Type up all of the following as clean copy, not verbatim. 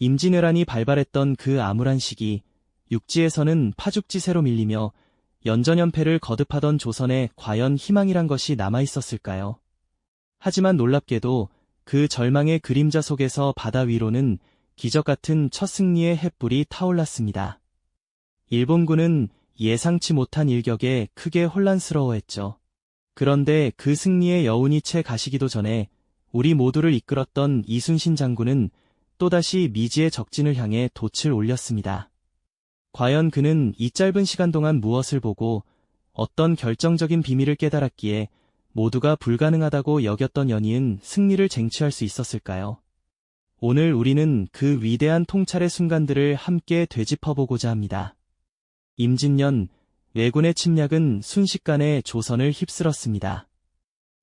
임진왜란이 발발했던 그 암울한 시기, 육지에서는 파죽지세로 밀리며 연전연패를 거듭하던 조선에 과연 희망이란 것이 남아있었을까요? 하지만 놀랍게도 그 절망의 그림자 속에서 바다 위로는 기적같은 첫 승리의 횃불이 타올랐습니다. 일본군은 예상치 못한 일격에 크게 혼란스러워했죠. 그런데 그 승리의 여운이 채 가시기도 전에 우리 모두를 이끌었던 이순신 장군은 또다시 미지의 적진을 향해 돛을 올렸습니다. 과연 그는 이 짧은 시간 동안 무엇을 보고 어떤 결정적인 비밀을 깨달았기에 모두가 불가능하다고 여겼던 연이은 승리를 쟁취할 수 있었을까요? 오늘 우리는 그 위대한 통찰의 순간들을 함께 되짚어보고자 합니다. 임진년, 왜군의 침략은 순식간에 조선을 휩쓸었습니다.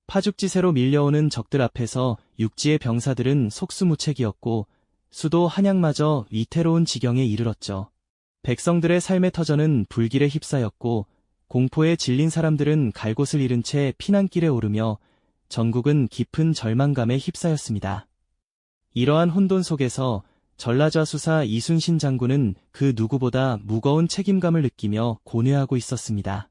파죽지세로 밀려오는 적들 앞에서 육지의 병사들은 속수무책이었고 수도 한양마저 위태로운 지경에 이르렀죠. 백성들의 삶의 터전은 불길에 휩싸였고 공포에 질린 사람들은 갈 곳을 잃은 채 피난길에 오르며 전국은 깊은 절망감에 휩싸였습니다. 이러한 혼돈 속에서 전라좌수사 이순신 장군은 그 누구보다 무거운 책임감을 느끼며 고뇌하고 있었습니다.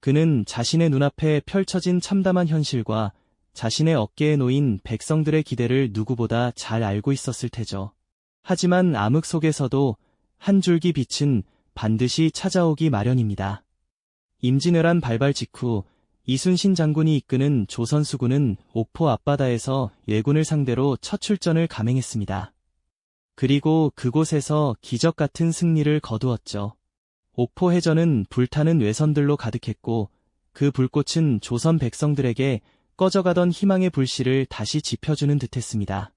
그는 자신의 눈앞에 펼쳐진 참담한 현실과 자신의 어깨에 놓인 백성들의 기대를 누구보다 잘 알고 있었을 테죠. 하지만 암흑 속에서도 한 줄기 빛은 반드시 찾아오기 마련입니다. 임진왜란 발발 직후 이순신 장군이 이끄는 조선수군은 옥포 앞바다에서 왜군을 상대로 첫 출전을 감행했습니다. 그리고 그곳에서 기적같은 승리를 거두었죠. 옥포 해전은 불타는 외선들로 가득했고 그 불꽃은 조선 백성들에게 꺼져가던 희망의 불씨를 다시 지펴주는 듯했습니다.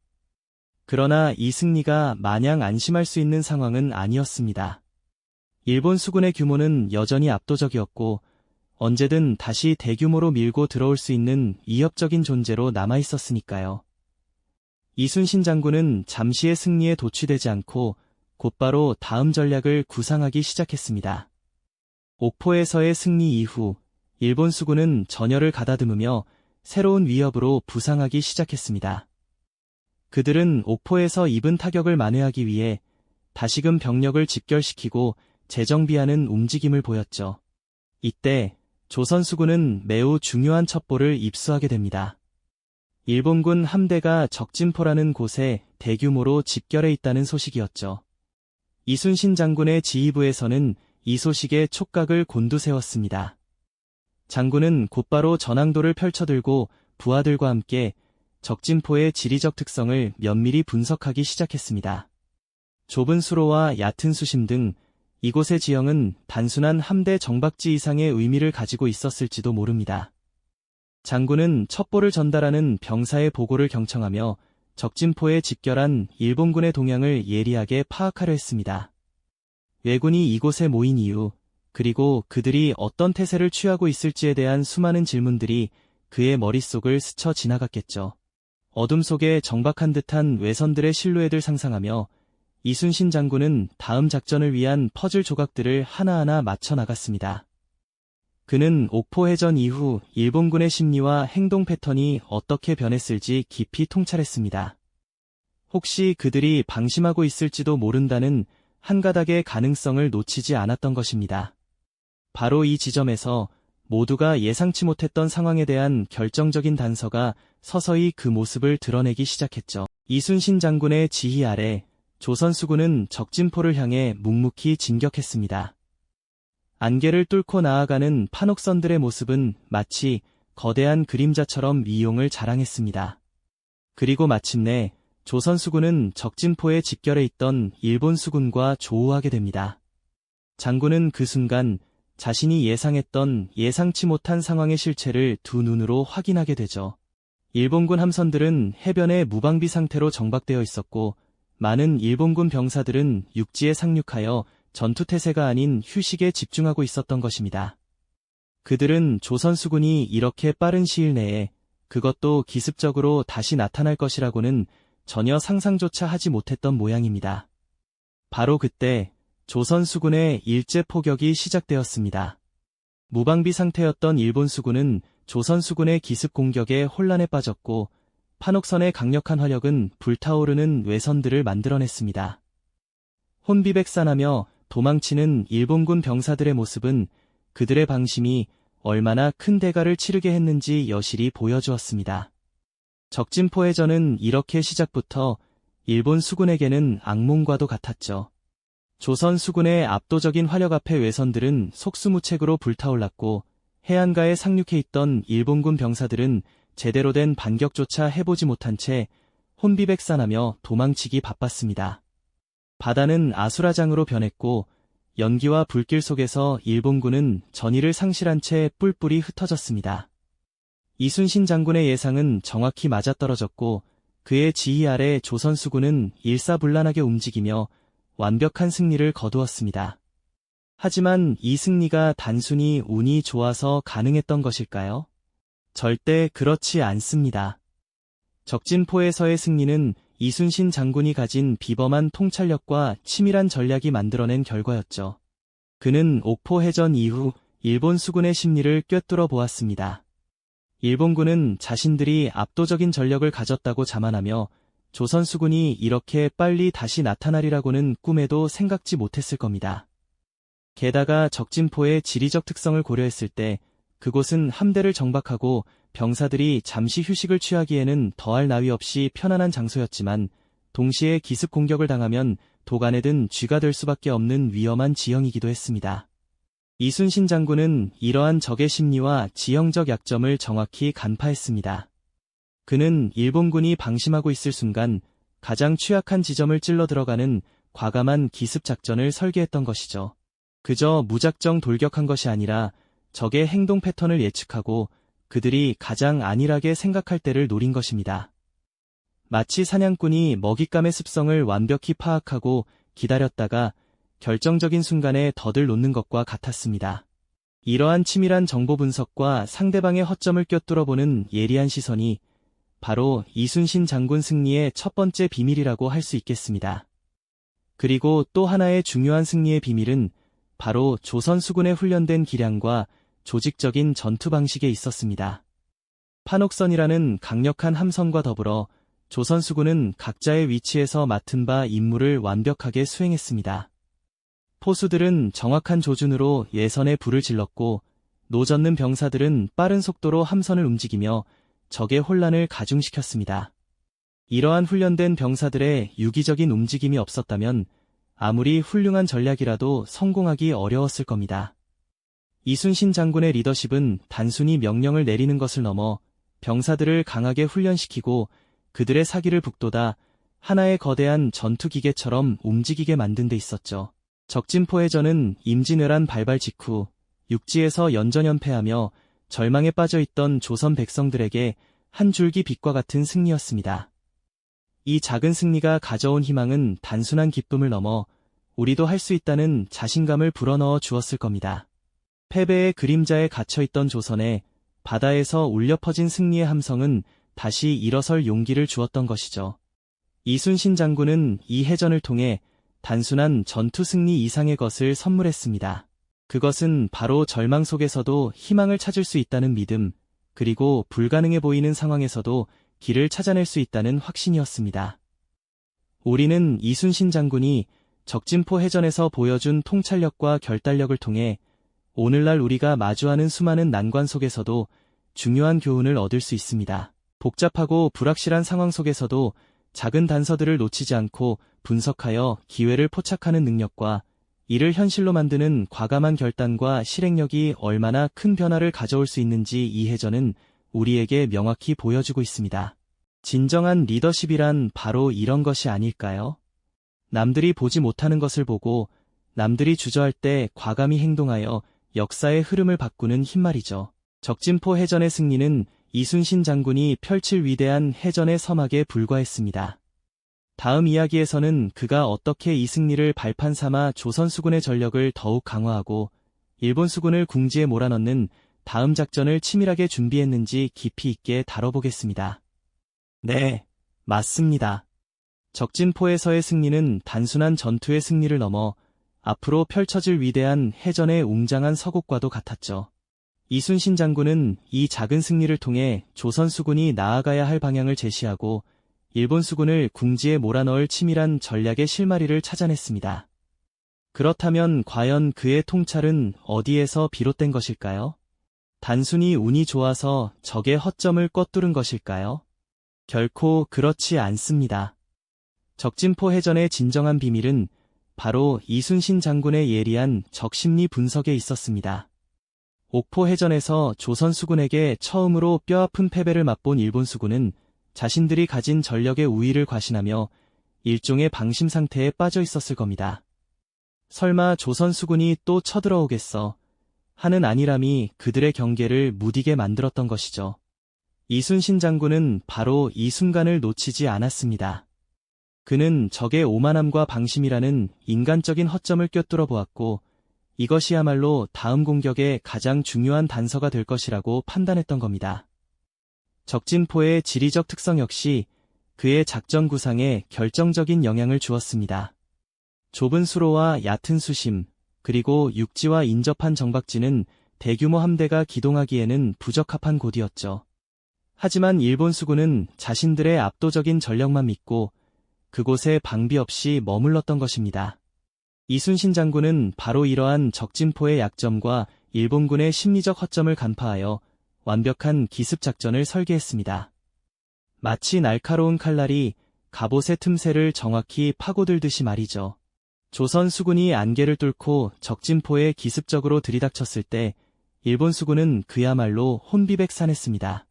그러나 이 승리가 마냥 안심할 수 있는 상황은 아니었습니다. 일본 수군의 규모는 여전히 압도적이었고 언제든 다시 대규모로 밀고 들어올 수 있는 위협적인 존재로 남아있었으니까요. 이순신 장군은 잠시의 승리에 도취되지 않고 곧바로 다음 전략을 구상하기 시작했습니다. 옥포에서의 승리 이후 일본 수군은 전열을 가다듬으며 새로운 위협으로 부상하기 시작했습니다. 그들은 옥포에서 입은 타격을 만회하기 위해 다시금 병력을 집결시키고 재정비하는 움직임을 보였죠. 이때 조선 수군은 매우 중요한 첩보를 입수하게 됩니다. 일본군 함대가 적진포라는 곳에 대규모로 집결해 있다는 소식이었죠. 이순신 장군의 지휘부에서는 이 소식에 촉각을 곤두세웠습니다. 장군은 곧바로 전황도를 펼쳐들고 부하들과 함께 적진포의 지리적 특성을 면밀히 분석하기 시작했습니다. 좁은 수로와 얕은 수심 등 이곳의 지형은 단순한 함대 정박지 이상의 의미를 가지고 있었을지도 모릅니다. 장군은 첩보를 전달하는 병사의 보고를 경청하며 적진포에 집결한 일본군의 동향을 예리하게 파악하려 했습니다. 왜군이 이곳에 모인 이유, 그리고 그들이 어떤 태세를 취하고 있을지에 대한 수많은 질문들이 그의 머릿속을 스쳐 지나갔겠죠. 어둠 속에 정박한 듯한 외선들의 실루엣을 상상하며 이순신 장군은 다음 작전을 위한 퍼즐 조각들을 하나하나 맞춰 나갔습니다. 그는 옥포 해전 이후 일본군의 심리와 행동 패턴이 어떻게 변했을지 깊이 통찰했습니다. 혹시 그들이 방심하고 있을지도 모른다는 한 가닥의 가능성을 놓치지 않았던 것입니다. 바로 이 지점에서 모두가 예상치 못했던 상황에 대한 결정적인 단서가 서서히 그 모습을 드러내기 시작했죠. 이순신 장군의 지휘 아래 조선 수군은 적진포를 향해 묵묵히 진격했습니다. 안개를 뚫고 나아가는 판옥선들의 모습은 마치 거대한 그림자처럼 위용을 자랑했습니다. 그리고 마침내 조선 수군은 적진포에 집결해 있던 일본 수군과 조우하게 됩니다. 장군은 그 순간 자신이 예상했던 예상치 못한 상황의 실체를 두 눈으로 확인하게 되죠. 일본군 함선들은 해변에 무방비 상태로 정박되어 있었고 많은 일본군 병사들은 육지에 상륙하여 전투태세가 아닌 휴식에 집중하고 있었던 것입니다. 그들은 조선 수군이 이렇게 빠른 시일 내에 그것도 기습적으로 다시 나타날 것이라고는 전혀 상상조차 하지 못했던 모양입니다. 바로 그때 조선 수군의 일제 포격이 시작되었습니다. 무방비 상태였던 일본 수군은 조선 수군의 기습 공격에 혼란에 빠졌고 판옥선의 강력한 화력은 불타오르는 외선들을 만들어냈습니다. 혼비백산하며 도망치는 일본군 병사들의 모습은 그들의 방심이 얼마나 큰 대가를 치르게 했는지 여실히 보여주었습니다. 적진포해전은 이렇게 시작부터 일본 수군에게는 악몽과도 같았죠. 조선 수군의 압도적인 화력 앞에 외선들은 속수무책으로 불타올랐고 해안가에 상륙해 있던 일본군 병사들은 제대로 된 반격조차 해보지 못한 채 혼비백산하며 도망치기 바빴습니다. 바다는 아수라장으로 변했고 연기와 불길 속에서 일본군은 전의를 상실한 채 뿔뿔이 흩어졌습니다. 이순신 장군의 예상은 정확히 맞아떨어졌고 그의 지휘 아래 조선 수군은 일사불란하게 움직이며 완벽한 승리를 거두었습니다. 하지만 이 승리가 단순히 운이 좋아서 가능했던 것일까요? 절대 그렇지 않습니다. 적진포에서의 승리는 이순신 장군이 가진 비범한 통찰력과 치밀한 전략이 만들어낸 결과였죠. 그는 옥포해전 이후 일본 수군의 심리를 꿰뚫어 보았습니다. 일본군은 자신들이 압도적인 전력을 가졌다고 자만하며 조선 수군이 이렇게 빨리 다시 나타나리라고는 꿈에도 생각지 못했을 겁니다. 게다가 적진포의 지리적 특성을 고려했을 때 그곳은 함대를 정박하고 병사들이 잠시 휴식을 취하기에는 더할 나위 없이 편안한 장소였지만 동시에 기습 공격을 당하면 도간에 든 쥐가 될 수밖에 없는 위험한 지형이기도 했습니다. 이순신 장군은 이러한 적의 심리와 지형적 약점을 정확히 간파했습니다. 그는 일본군이 방심하고 있을 순간 가장 취약한 지점을 찔러 들어가는 과감한 기습 작전을 설계했던 것이죠. 그저 무작정 돌격한 것이 아니라 적의 행동 패턴을 예측하고 그들이 가장 안일하게 생각할 때를 노린 것입니다. 마치 사냥꾼이 먹잇감의 습성을 완벽히 파악하고 기다렸다가 결정적인 순간에 덫을 놓는 것과 같았습니다. 이러한 치밀한 정보 분석과 상대방의 허점을 꿰뚫어보는 예리한 시선이 바로 이순신 장군 승리의 첫 번째 비밀이라고 할 수 있겠습니다. 그리고 또 하나의 중요한 승리의 비밀은 바로 조선 수군의 훈련된 기량과 조직적인 전투 방식에 있었습니다. 판옥선이라는 강력한 함선과 더불어 조선 수군은 각자의 위치에서 맡은 바 임무를 완벽하게 수행했습니다. 포수들은 정확한 조준으로 예선에 불을 질렀고 노젓는 병사들은 빠른 속도로 함선을 움직이며 적의 혼란을 가중시켰습니다. 이러한 훈련된 병사들의 유기적인 움직임이 없었다면 아무리 훌륭한 전략이라도 성공하기 어려웠을 겁니다. 이순신 장군의 리더십은 단순히 명령을 내리는 것을 넘어 병사들을 강하게 훈련시키고 그들의 사기를 북돋아 하나의 거대한 전투기계처럼 움직이게 만든 데 있었죠. 적진포해전은 임진왜란 발발 직후 육지에서 연전연패하며 절망에 빠져있던 조선 백성들에게 한 줄기 빛과 같은 승리였습니다. 이 작은 승리가 가져온 희망은 단순한 기쁨을 넘어 우리도 할 수 있다는 자신감을 불어넣어 주었을 겁니다. 패배의 그림자에 갇혀있던 조선에 바다에서 울려 퍼진 승리의 함성은 다시 일어설 용기를 주었던 것이죠. 이순신 장군은 이 해전을 통해 단순한 전투 승리 이상의 것을 선물했습니다. 그것은 바로 절망 속에서도 희망을 찾을 수 있다는 믿음, 그리고 불가능해 보이는 상황에서도 길을 찾아낼 수 있다는 확신이었습니다. 우리는 이순신 장군이 적진포 해전에서 보여준 통찰력과 결단력을 통해 오늘날 우리가 마주하는 수많은 난관 속에서도 중요한 교훈을 얻을 수 있습니다. 복잡하고 불확실한 상황 속에서도 작은 단서들을 놓치지 않고 분석하여 기회를 포착하는 능력과 이를 현실로 만드는 과감한 결단과 실행력이 얼마나 큰 변화를 가져올 수 있는지 이 해전은 우리에게 명확히 보여주고 있습니다. 진정한 리더십이란 바로 이런 것이 아닐까요? 남들이 보지 못하는 것을 보고 남들이 주저할 때 과감히 행동하여 역사의 흐름을 바꾸는 힘 말이죠. 적진포 해전의 승리는 이순신 장군이 펼칠 위대한 해전의 서막에 불과했습니다. 다음 이야기에서는 그가 어떻게 이 승리를 발판 삼아 조선 수군의 전력을 더욱 강화하고 일본 수군을 궁지에 몰아넣는 다음 작전을 치밀하게 준비했는지 깊이 있게 다뤄보겠습니다. 네, 맞습니다. 적진포에서의 승리는 단순한 전투의 승리를 넘어 앞으로 펼쳐질 위대한 해전의 웅장한 서곡과도 같았죠. 이순신 장군은 이 작은 승리를 통해 조선 수군이 나아가야 할 방향을 제시하고 일본 수군을 궁지에 몰아넣을 치밀한 전략의 실마리를 찾아냈습니다. 그렇다면 과연 그의 통찰은 어디에서 비롯된 것일까요? 단순히 운이 좋아서 적의 허점을 꿰뚫은 것일까요? 결코 그렇지 않습니다. 적진포 해전의 진정한 비밀은 바로 이순신 장군의 예리한 적심리 분석에 있었습니다. 옥포 해전에서 조선 수군에게 처음으로 뼈아픈 패배를 맛본 일본 수군은 자신들이 가진 전력의 우위를 과신하며 일종의 방심 상태에 빠져 있었을 겁니다. 설마 조선 수군이 또 쳐들어오겠어 하는 안일함이 그들의 경계를 무디게 만들었던 것이죠. 이순신 장군은 바로 이 순간을 놓치지 않았습니다. 그는 적의 오만함과 방심이라는 인간적인 허점을 꿰뚫어 보았고 이것이야말로 다음 공격의 가장 중요한 단서가 될 것이라고 판단했던 겁니다. 적진포의 지리적 특성 역시 그의 작전 구상에 결정적인 영향을 주었습니다. 좁은 수로와 얕은 수심, 그리고 육지와 인접한 정박지는 대규모 함대가 기동하기에는 부적합한 곳이었죠. 하지만 일본 수군은 자신들의 압도적인 전력만 믿고 그곳에 방비 없이 머물렀던 것입니다. 이순신 장군은 바로 이러한 적진포의 약점과 일본군의 심리적 허점을 간파하여 완벽한 기습작전을 설계했습니다. 마치 날카로운 칼날이 갑옷의 틈새를 정확히 파고들듯이 말이죠. 조선 수군이 안개를 뚫고 적진포에 기습적으로 들이닥쳤을 때 일본 수군은 그야말로 혼비백산했습니다.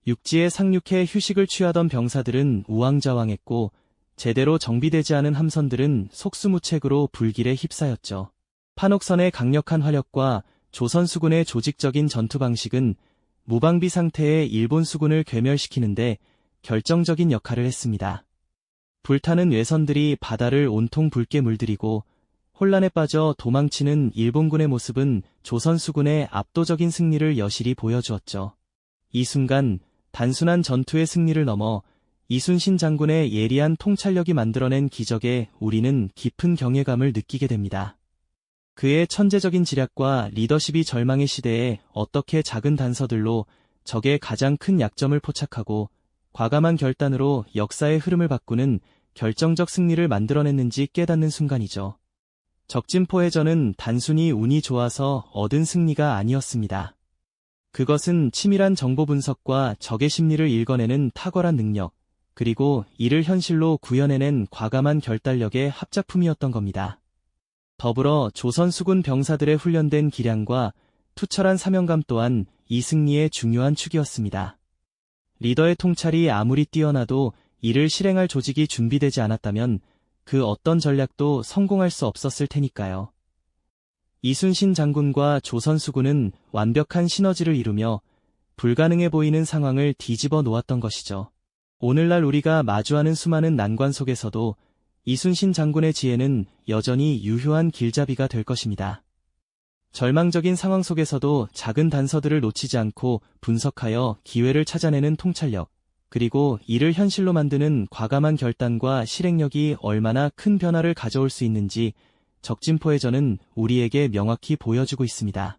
육지에 상륙해 휴식을 취하던 병사들은 우왕좌왕했고 제대로 정비되지 않은 함선들은 속수무책으로 불길에 휩싸였죠. 판옥선의 강력한 화력과 조선 수군의 조직적인 전투 방식은 무방비 상태의 일본 수군을 괴멸시키는데 결정적인 역할을 했습니다. 불타는 외선들이 바다를 온통 붉게 물들이고 혼란에 빠져 도망치는 일본군의 모습은 조선 수군의 압도적인 승리를 여실히 보여주었죠. 이 순간 단순한 전투의 승리를 넘어 이순신 장군의 예리한 통찰력이 만들어낸 기적에 우리는 깊은 경외감을 느끼게 됩니다. 그의 천재적인 지략과 리더십이 절망의 시대에 어떻게 작은 단서들로 적의 가장 큰 약점을 포착하고 과감한 결단으로 역사의 흐름을 바꾸는 결정적 승리를 만들어냈는지 깨닫는 순간이죠. 적진포 해전은 단순히 운이 좋아서 얻은 승리가 아니었습니다. 그것은 치밀한 정보 분석과 적의 심리를 읽어내는 탁월한 능력, 그리고 이를 현실로 구현해낸 과감한 결단력의 합작품이었던 겁니다. 더불어 조선 수군 병사들의 훈련된 기량과 투철한 사명감 또한 이 승리의 중요한 축이었습니다. 리더의 통찰이 아무리 뛰어나도 이를 실행할 조직이 준비되지 않았다면 그 어떤 전략도 성공할 수 없었을 테니까요. 이순신 장군과 조선 수군은 완벽한 시너지를 이루며 불가능해 보이는 상황을 뒤집어 놓았던 것이죠. 오늘날 우리가 마주하는 수많은 난관 속에서도 이순신 장군의 지혜는 여전히 유효한 길잡이가 될 것입니다. 절망적인 상황 속에서도 작은 단서들을 놓치지 않고 분석하여 기회를 찾아내는 통찰력, 그리고 이를 현실로 만드는 과감한 결단과 실행력이 얼마나 큰 변화를 가져올 수 있는지 적진포 해전은 우리에게 명확히 보여주고 있습니다.